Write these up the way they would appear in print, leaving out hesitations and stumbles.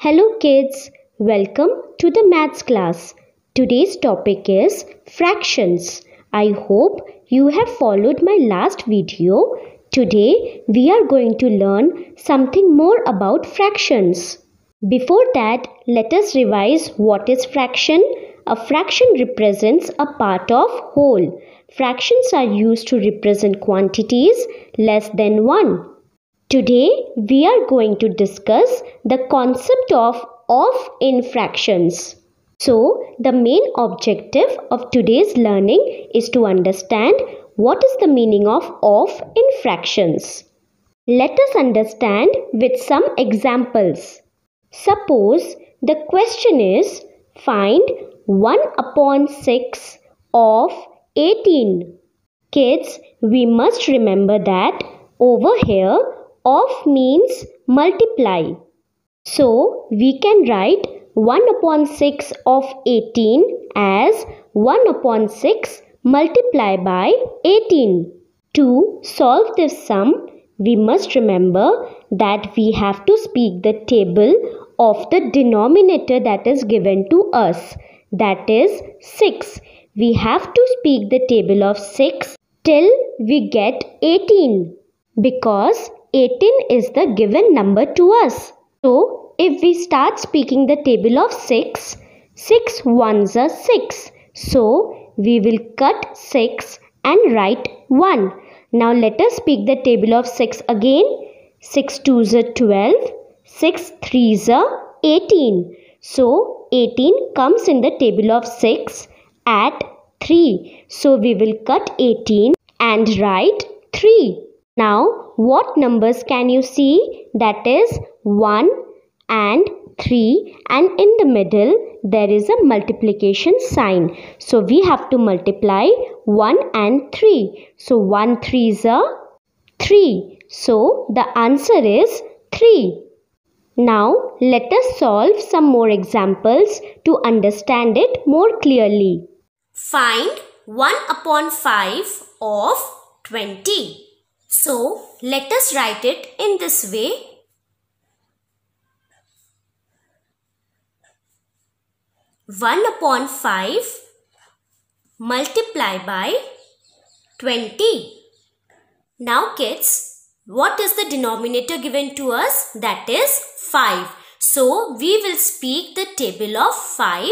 Hello kids, welcome to the maths class. Today's topic is fractions. I hope you have followed my last video. Today we are going to learn something more about fractions. Before that, let us revise what is fraction. A fraction represents a part of whole. Fractions are used to represent quantities less than 1. Today we are going to discuss the concept of in fractions. So the main objective of today's learning is to understand what is the meaning of in fractions. Let us understand with some examples. Suppose the question is find 1 upon 6 of 18. Kids, we must remember that over here of means multiply. So we can write 1 upon 6 of 18 as 1 upon 6 multiply by 18. To solve this sum, we must remember that we have to speak the table of the denominator that is given to us. That is 6. We have to speak the table of 6 till we get 18. Because 18 is the given number to us. So, if we start speaking the table of 6, 6 ones are 6. So, we will cut 6 and write 1. Now, let us speak the table of 6 again. 6 twos are 12. 6 threes are 18. So, 18 comes in the table of 6 at 3. So, we will cut 18 and write 3. Now, what numbers can you see? That is 1 and 3, and in the middle there is a multiplication sign. So we have to multiply 1 and 3. So 1 threes are 3. So the answer is 3. Now let us solve some more examples to understand it more clearly. Find 1 upon 5 of 20. So, let us write it in this way. One upon 5 multiply by 20. Now kids, what is the denominator given to us? That is 5. So, we will speak the table of 5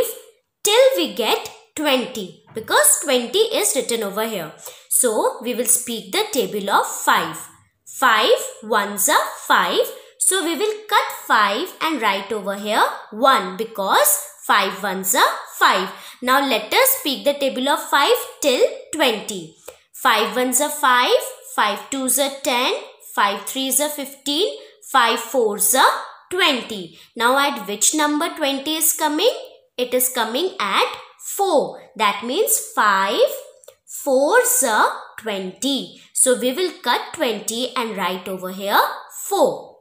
till we get 20 because 20 is written over here. So, we will speak the table of 5. 5 ones are 5. So, we will cut 5 and write over here 1 because 5 ones are 5. Now, let us speak the table of 5 till 20. 5 ones are 5. 5 twos are 10. 5 threes are 15. 5 fours are 20. Now, at which number 20 is coming? It is coming at 4. That means 5 4s are 20. So we will cut 20 and write over here 4.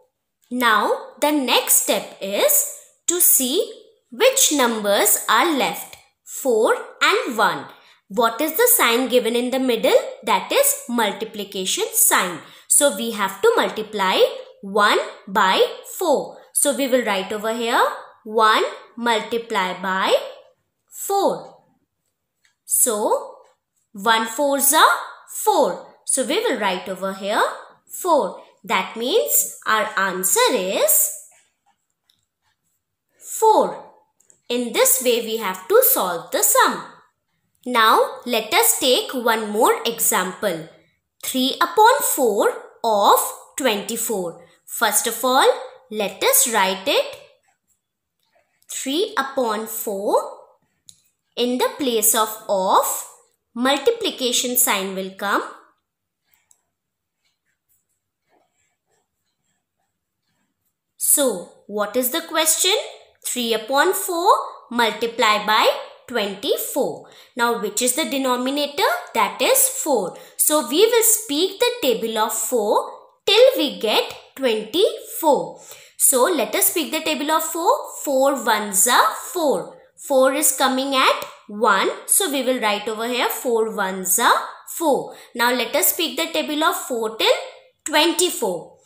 Now the next step is to see which numbers are left. 4 and 1. What is the sign given in the middle? That is multiplication sign. So we have to multiply 1 by 4. So we will write over here 1 multiply by 4. So 1 fours are 4. So we will write over here 4. That means our answer is 4. In this way we have to solve the sum. Now let us take one more example. 3 upon 4 of 24. First of all, let us write it 3 upon 4. In the place of multiplication sign will come. So, what is the question? 3 upon 4 multiply by 24. Now, which is the denominator? That is 4. So, we will speak the table of 4 till we get 24. So, let us speak the table of 4. 4 ones are 4. 4 is coming at 1. So, we will write over here 4 ones are 4. Now, let us speak the table of 4 till 24.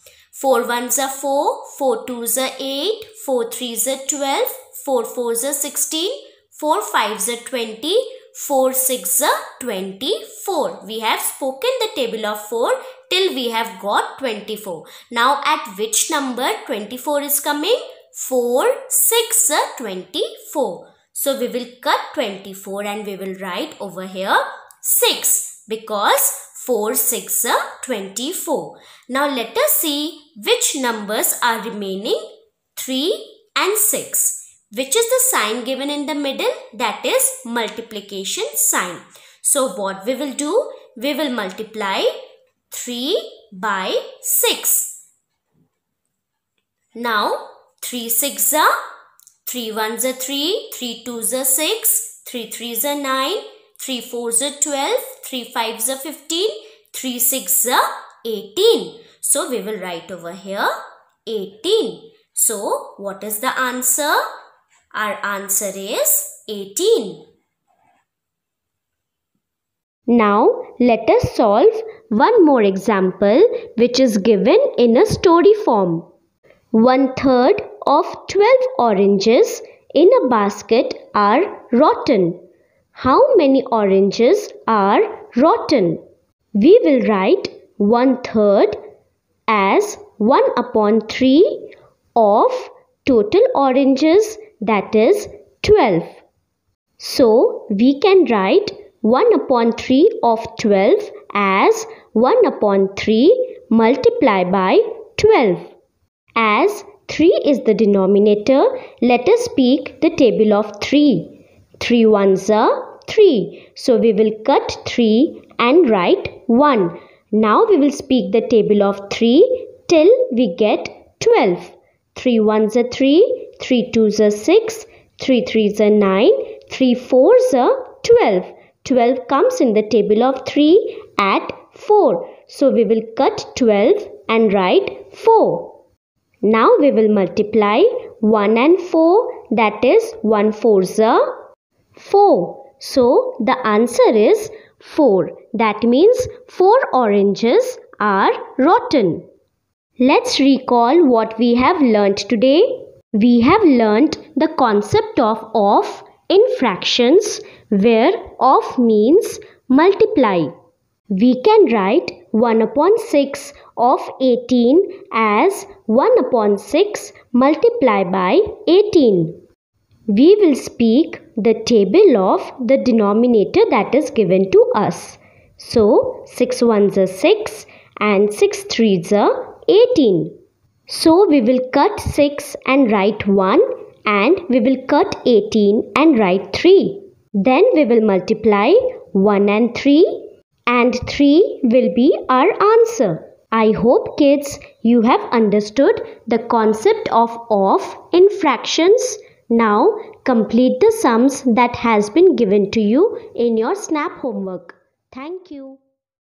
4 ones are 4, 4 twos are 8, 4 threes are 12, 4 fours are 16, 4 fives are 20, 4 6 are 24. We have spoken the table of 4 till we have got 24. Now at which number 24 is coming? 4 6 are 24. So we will cut 24 and we will write over here 6 because 4 6 are 24. Now let us see which numbers are remaining. 3 and 6. Which is the sign given in the middle? That is multiplication sign. So what we will do? We will multiply 3 by 6. Now 3 6 are 3 ones are 3, 3 twos are 6, 3 threes are 9, 3 fours are 12, 3 fives are 15, 3 6 are 18. So we will write over here 18. So what is the answer? Our answer is 18. Now let us solve one more example which is given in a story form. 1/3 of 12 oranges in a basket are rotten. How many oranges are rotten? We will write 1/3 as 1/3 of total oranges, that is 12. So we can write 1/3 of 12 as 1/3 multiplied by 12. As 3 is the denominator, let us speak the table of 3. 3 ones are 3. So we will cut 3 and write 1. Now we will speak the table of 3 till we get 12. 3 ones are 3, 3 twos are 6, 3 threes are 9, 3 fours are 12. 12 comes in the table of 3 at 4. So we will cut 12 and write 4. Now we will multiply 1 and 4, that is 1 fours are 4. So the answer is 4. That means 4 oranges are rotten. Let's recall what we have learnt today. We have learnt the concept of off in fractions, where off means multiply. We can write 1/6 of 18 as 1/6 multiplied by 18. We will speak the table of the denominator that is given to us. So 6 ones are 6 and 6 threes are 18. So we will cut 6 and write 1, and we will cut 18 and write 3. Then we will multiply 1 and 3, and 3 will be our answer. I hope kids you have understood the concept of off in fractions. Now complete the sums that has been given to you in your SNAP homework. Thank you.